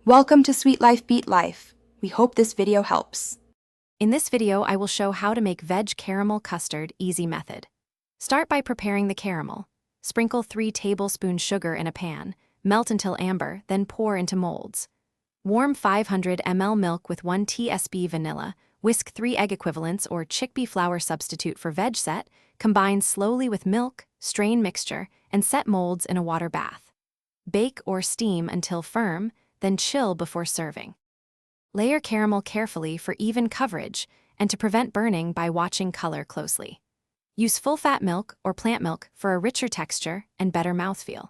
Welcome to Sweet Life Beat Life. We hope this video helps. In this video, I will show how to make veg caramel custard easy method. Start by preparing the caramel. Sprinkle 3 tablespoons sugar in a pan, melt until amber, then pour into molds. Warm 500 ml milk with 1 tsp vanilla, whisk 3 egg equivalents or chickpea flour substitute for veg set, combine slowly with milk, strain mixture, and set molds in a water bath. Bake or steam until firm, then chill before serving. Layer caramel carefully for even coverage and to prevent burning by watching color closely. Use full-fat milk or plant milk for a richer texture and better mouthfeel.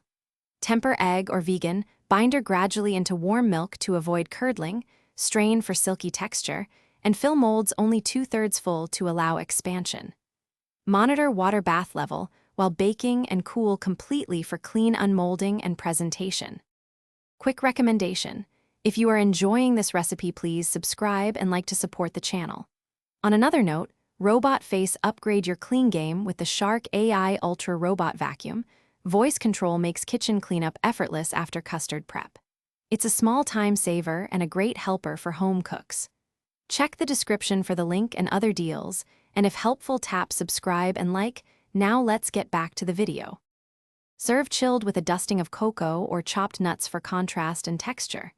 Temper egg or vegan, binder gradually into warm milk to avoid curdling, strain for silky texture, and fill molds only 2/3 full to allow expansion. Monitor water bath level while baking and cool completely for clean unmolding and presentation. Quick recommendation: if you are enjoying this recipe, please subscribe and like to support the channel. On another note, robot face upgrade your clean game with the Shark AI Ultra Robot Vacuum. Voice control makes kitchen cleanup effortless after custard prep. It's a small time saver and a great helper for home cooks. Check the description for the link and other deals, and if helpful, tap subscribe and like. Now let's get back to the video. Serve chilled with a dusting of cocoa or chopped nuts for contrast and texture.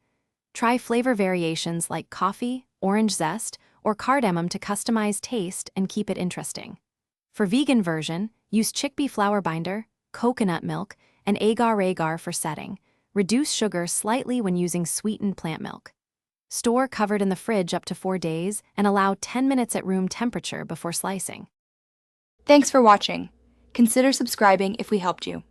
Try flavor variations like coffee, orange zest, or cardamom to customize taste and keep it interesting. For vegan version, use chickpea flour binder, coconut milk, and agar-agar for setting. Reduce sugar slightly when using sweetened plant milk. Store covered in the fridge up to 4 days and allow 10 minutes at room temperature before slicing. Thanks for watching. Consider subscribing if we helped you.